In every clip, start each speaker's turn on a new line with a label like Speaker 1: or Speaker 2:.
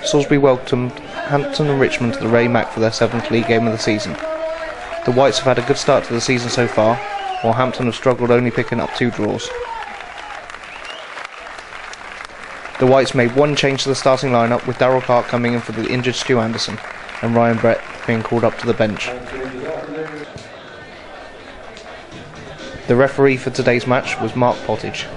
Speaker 1: Salisbury welcomed Hampton and Richmond to the Ray Mac for their 7th league game of the season. The Whites have had a good start to the season so far, while Hampton have struggled only picking up 2 draws. The Whites made one change to the starting lineup, with Darrell Clarke coming in for the injured Stu Anderson and Ryan Brett being called up to the bench. The referee for today's match was Mark Pottage.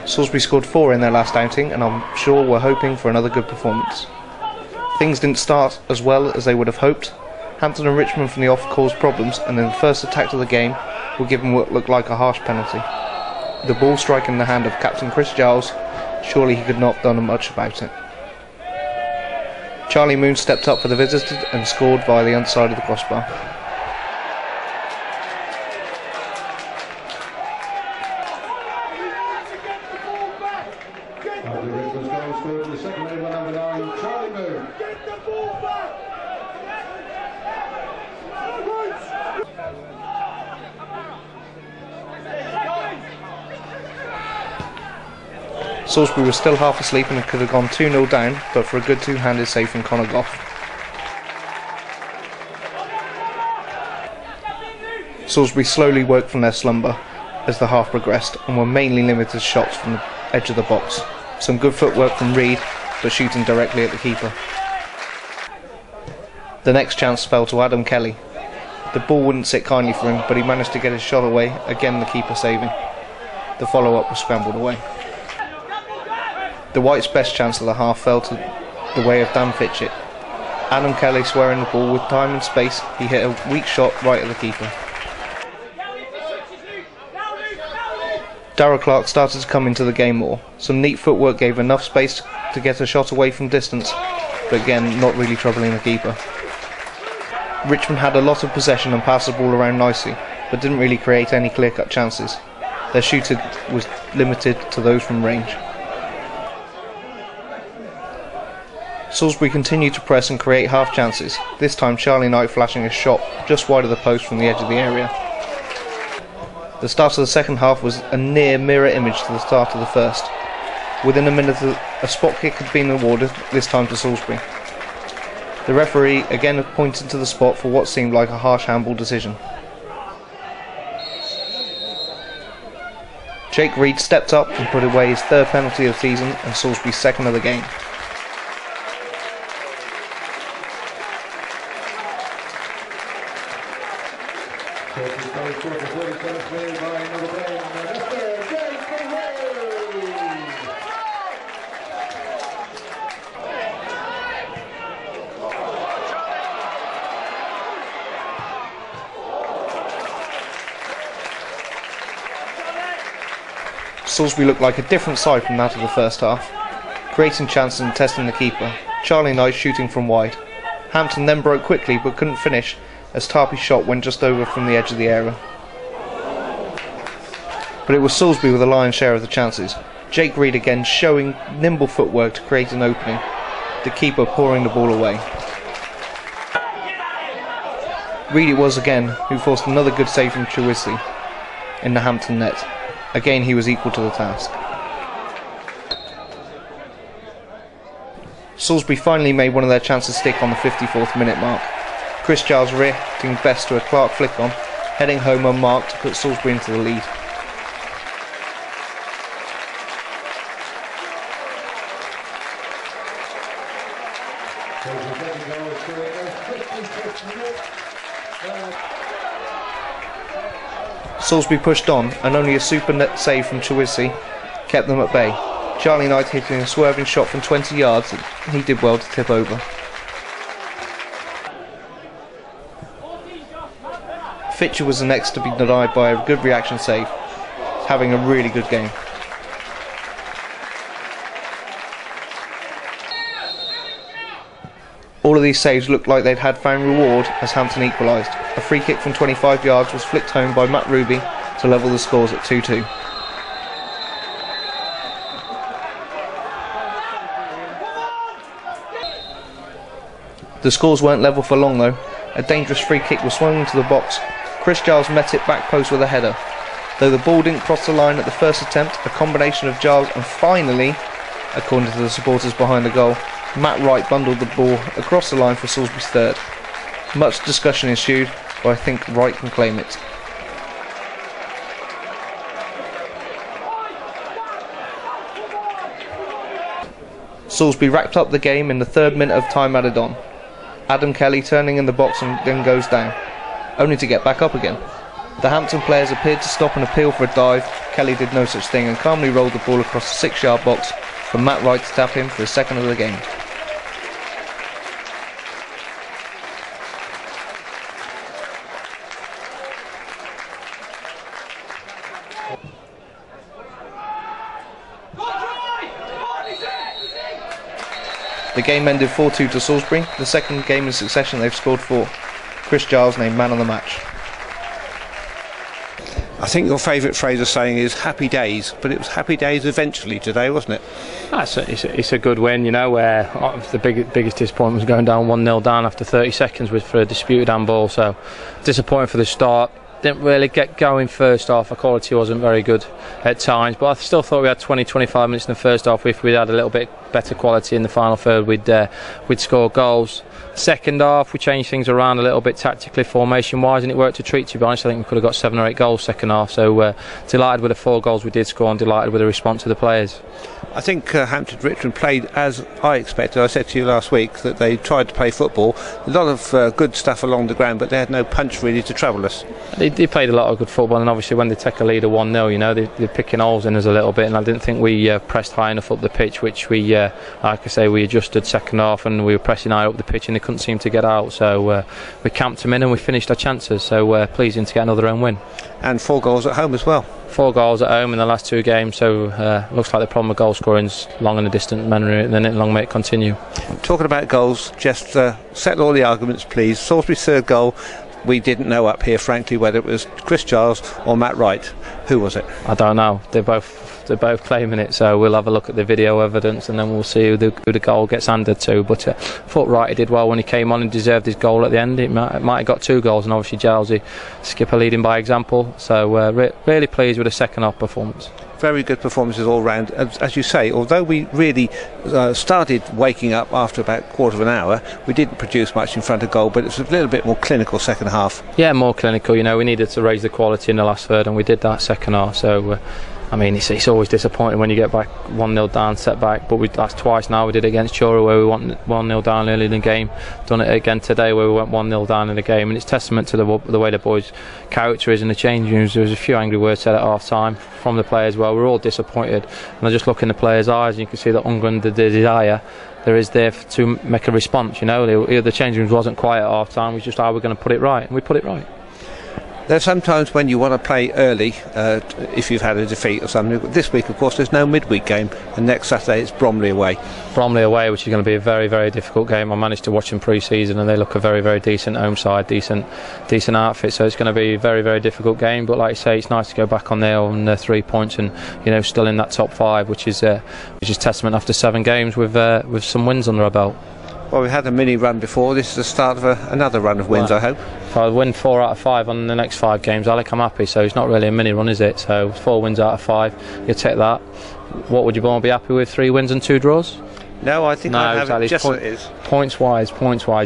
Speaker 1: Salisbury scored 4 in their last outing, and I'm sure we're hoping for another good performance. Things didn't start as well as they would have hoped. Hampton and Richmond from the off caused problems, and in the first attack of the game were given what looked like a harsh penalty. The ball striking the hand of captain Chris Giles, surely he could not have done much about it. Charlie Moon stepped up for the visitors and scored via the underside of the crossbar. Salisbury was still half asleep and could have gone 2-0 down, but for a good two-handed save from Connor Goff. Salisbury slowly woke from their slumber as the half progressed, and were mainly limited to shots from the edge of the box. Some good footwork from Reid, but shooting directly at the keeper. The next chance fell to Adam Kelly. The ball wouldn't sit kindly for him, but he managed to get his shot away, again the keeper saving. The follow-up was scrambled away. The Whites' best chance of the half fell to the way of Dan Fitchett. Adam Kelly squaring the ball with time and space, he hit a weak shot right at the keeper. Darrell Clarke started to come into the game more. Some neat footwork gave enough space to get a shot away from distance, but again not really troubling the keeper. Richmond had a lot of possession and passed the ball around nicely, but didn't really create any clear-cut chances. Their shooting was limited to those from range. Salisbury continued to press and create half chances, this time Charlie Knight flashing a shot just wide of the post from the edge of the area. The start of the second half was a near mirror image to the start of the first. Within a minute a spot kick had been awarded, this time to Salisbury. The referee again pointed to the spot for what seemed like a harsh handball decision. Reid stepped up and put away his 3rd penalty of the season and Salisbury's 2nd of the game. Salisbury looked like a different side from that of the first half, creating chances and testing the keeper. Charlie Knight shooting from wide. Hampton then broke quickly but couldn't finish as Tarpey's shot went just over from the edge of the area. But it was Salisbury with a lion's share of the chances. Reid again showing nimble footwork to create an opening, the keeper pouring the ball away. Reid it was again who forced another good save from Salisbury in the Hampton net. Again he was equal to the task. Salisbury finally made one of their chances stick on the 54th minute mark. Chris Giles reacting best to a Clarke flick on, heading home unmarked to put Salisbury into the lead. Salisbury pushed on, and only a super net save from Salisbury kept them at bay. Charlie Knight hitting a swerving shot from 20 yards that he did well to tip over. Fitcher was the next to be denied by a good reaction save, having a really good game. All of these saves looked like they'd had found reward as Hampton equalised. A free kick from 25 yards was flicked home by Matt Ruby to level the scores at 2-2. The scores weren't level for long though. A dangerous free kick was swung into the box. Chris Giles met it back post with a header. Though the ball didn't cross the line at the first attempt, a combination of Giles and finally According to the supporters behind the goal, Matt Wright bundled the ball across the line for Salisbury's third. Much discussion ensued, but I think Wright can claim it. Salisbury wrapped up the game in the 3rd minute of time added on. Adam Kelly turning in the box and then goes down, only to get back up again. The Hampton players appeared to stop and appeal for a dive. Kelly did no such thing and calmly rolled the ball across the 6-yard box for Matt Wright to tap him for his 2nd of the game. The game ended 4-2 to Salisbury, the 2nd game in succession they've scored 4. Chris Giles named man of the match.
Speaker 2: I think your favourite phrase of saying is happy days, but it was happy days eventually today, wasn't it?
Speaker 3: It's a good win, you know, where the biggest disappointment was going down 1-0 down after 30 seconds for a disputed handball, so disappointing for the start. Didn't really get going first half. Our quality wasn't very good at times, but I still thought we had 20-25 minutes in the first half. If we'd had a little bit better quality in the final third, we'd score goals. Second half, we changed things around a little bit tactically, formation-wise, and it worked a treat, to be honest. I think we could have got 7 or 8 goals second half, so delighted with the 4 goals we did score and delighted with the response of the players.
Speaker 2: I think Hampton Richmond played as I expected. I said to you last week that they tried to play football. A lot of good stuff along the ground, but they had no punch really to trouble us. They
Speaker 3: played a lot of good football, and obviously when they take a lead of 1-0, you know, they're picking holes in us a little bit, and I didn't think we pressed high enough up the pitch, which we, like I say, we adjusted second half and we were pressing high up the pitch and they couldn't seem to get out, so we camped them in and we finished our chances, so pleasing to get another home win.
Speaker 2: And 4 goals at home as well.
Speaker 3: 4 goals at home in the last 2 games, so looks like the problem with goal scoring's long and a distant memory, and then it long may it continue.
Speaker 2: Talking about goals, just settle all the arguments please. Salisbury's 3rd goal, we didn't know up here frankly whether it was Chris Giles or Matt Wright. Who was it?
Speaker 3: I don't know, they're both claiming it, so we'll have a look at the video evidence and then we'll see who the goal gets handed to. But I thought Wright did well when he came on and deserved his goal at the end. It might have got 2 goals, and obviously Giles, skipper leading by example, so really pleased with the second half performance.
Speaker 2: Very good performances all round. As you say, although we really started waking up after about a quarter of an hour, we didn't produce much in front of goal, but it's a little bit more clinical second half. Yeah,
Speaker 3: more clinical, you know, we needed to raise the quality in the last third and we did that second half, so I mean, it's always disappointing when you get back 1-0 down, set back, but that's twice now. We did it against Chora where we went 1-0 down early in the game, done it again today where we went 1-0 down in the game, and it's testament to the way the boys' character is in the change rooms. There was a few angry words said at half time from the players. Well, we're all disappointed, and I just look in the players' eyes and you can see the hunger and the desire there is there to make a response. You know, the change rooms wasn't quiet at half time, it was just how we're going to put it right, and we put it right.
Speaker 2: There's sometimes when you want to play early, if you've had a defeat or something. This week, of course, there's no midweek game, and next Saturday it's Bromley away.
Speaker 3: Bromley away, which is going to be a very, very difficult game. I managed to watch them pre-season, and they look a very, very decent home side, decent outfit. So it's going to be a very, very difficult game. But like you say, it's nice to go back on there on 3 points, and you know, still in that top 5, which is testament after 7 games with some wins under our belt.
Speaker 2: Well, we had a mini run before. This is the start of another run of wins, right. I hope.
Speaker 3: If I win 4 out of 5 on the next 5 games, Alec, I'm happy. So it's not really a mini run, is it? So 4 wins out of 5, you take that. What would you want to be happy with? 3 wins and 2 draws?
Speaker 2: No, I think I'd have it just what it is.
Speaker 3: Points wise,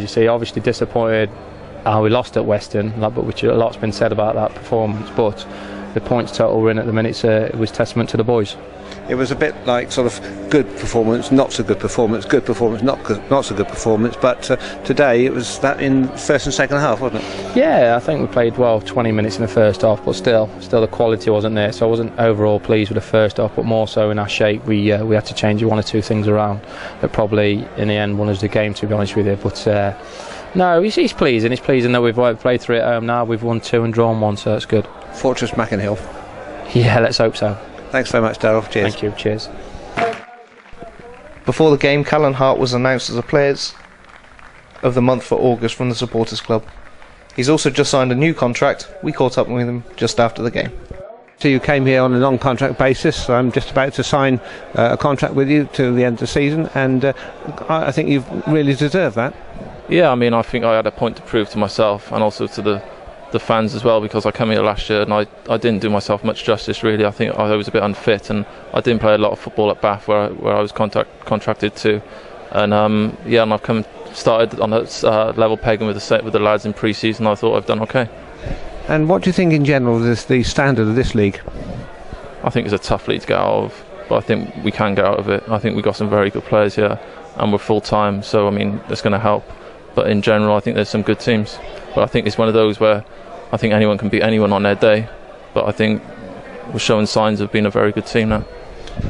Speaker 3: you see, obviously disappointed how we lost at Western, but which a lot's been said about that performance. But the points total we're in at the minute, it was testament to the boys.
Speaker 2: It was a bit like sort of good performance, not so good performance, good performance, not so good performance. But today it was that in first and second half, wasn't it?
Speaker 3: Yeah, I think we played well 20 minutes in the first half, but still the quality wasn't there. So I wasn't overall pleased with the first half, but more so in our shape. We had to change 1 or 2 things around that probably in the end won us the game, to be honest with you. But no, he's pleasing. It's pleasing that we've played 3 at home now. We've won 2 and drawn 1, so that's good.
Speaker 2: Fortress Mackenhill.
Speaker 3: Yeah, let's hope so.
Speaker 2: Thanks very much, Darrell. Cheers.
Speaker 3: Thank you. Cheers.
Speaker 1: Before the game, Callum Hart was announced as the Players of the Month for August from the Supporters Club. He's also just signed a new contract. We caught up with him just after the game.
Speaker 2: So you came here on a non-contract basis. I'm just about to sign a contract with you to the end of the season, and I think you've really deserved that.
Speaker 4: Yeah, I mean, I think I had a point to prove to myself and also to the the fans as well, because I came here last year and I didn't do myself much justice really. I think I was a bit unfit and I didn't play a lot of football at Bath where I was contracted to, and and I've started on a level pegging with the lads in pre-season. I thought I've done okay.
Speaker 2: And what do you think in general is the standard of this league?
Speaker 4: I think it's a tough league to get out of, but I think we can get out of it. I think we've got some very good players here and we're full time, so I mean that's going to help. But in general I think there's some good teams, but I think it's one of those where I think anyone can beat anyone on their day, but I think we're showing signs of being a very good team now.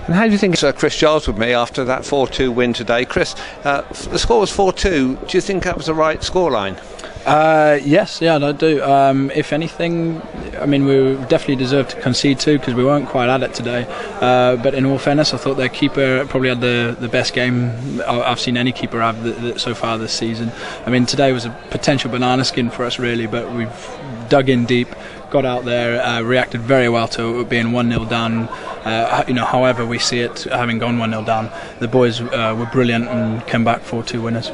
Speaker 2: And how do you think Chris Giles with me after that 4-2 win today? Chris, the score was 4-2. Do you think that was the right scoreline?
Speaker 5: Yes, yeah, I do. If anything, I mean, we definitely deserved to concede 2 because we weren't quite at it today. But in all fairness, I thought their keeper probably had the best game I've seen any keeper have so far this season. I mean, today was a potential banana skin for us, really, but we've dug in deep, got out there, reacted very well to it being 1-0 down. However we see it, having gone 1-0 down, the boys were brilliant and came back 4-2 winners.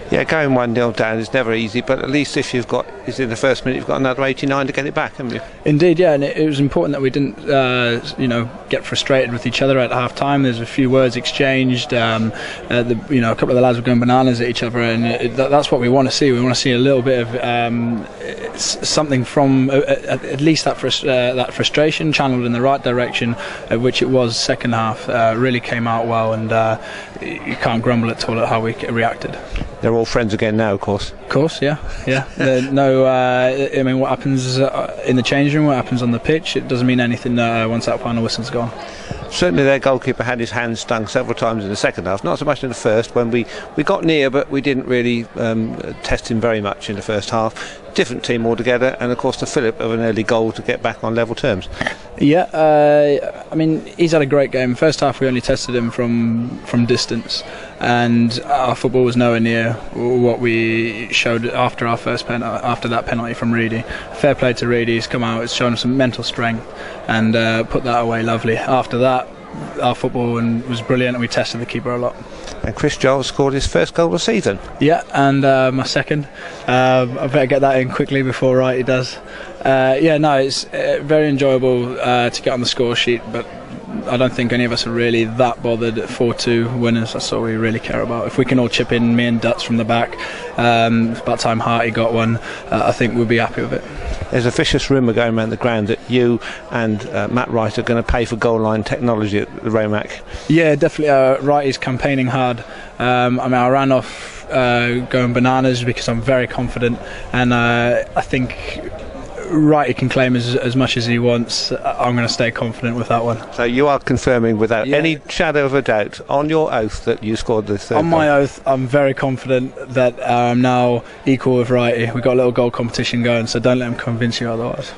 Speaker 2: Yeah, going 1-0 down is never easy, but at least if you've got, is in the first minute, you've got another 89 to get it back, haven't you? Indeed,
Speaker 5: yeah, and it was important that we didn't, get frustrated with each other at half time. There's a few words exchanged. A couple of the lads were going bananas at each other, and that's what we want to see. We want to see a little bit of something from at least that frustration channeled in the right direction, which it was second half. Really came out well, and you can't grumble at all at how we reacted.
Speaker 2: They're all friends again now, of course.
Speaker 5: Of course, yeah. I mean, what happens in the change room, what happens on the pitch, it doesn't mean anything once that final whistle's gone.
Speaker 2: Certainly their goalkeeper had his hand stung several times in the second half, not so much in the first, when we got near, but we didn't really test him very much in the first half. Different team altogether, and of course the Philip of an early goal to get back on level terms.
Speaker 5: Yeah, I mean, he's had a great game. First half we only tested him from distance, and our football was nowhere near what we showed after our first after that penalty from Reid. Fair play to Reid, he's come out, he's shown some mental strength and put that away lovely. After that, our football was brilliant, and we tested the keeper a lot.
Speaker 2: And Chris Giles scored his first goal of the season.
Speaker 5: Yeah, and my second. I better get that in quickly before Wright does. It's very enjoyable to get on the score sheet, but I don't think any of us are really that bothered at 4-2 winners. That's all we really care about. If we can all chip in, me and Dutz from the back, it's about time Hart got one, I think we'll be happy with it.
Speaker 2: There's a vicious rumour going around the ground that you and Matt Wright are going to pay for goal line technology at the Romac. Yeah,
Speaker 5: definitely. Wright is campaigning hard. I ran off going bananas because I'm very confident, and I think Wright can claim as much as he wants. I'm going to stay confident with that one.
Speaker 2: So you are confirming without any shadow of a doubt on your oath that you scored the third goal?
Speaker 5: On my oath, I'm very confident that I'm now equal with Wright. We've got a little goal competition going, so don't let him convince you otherwise.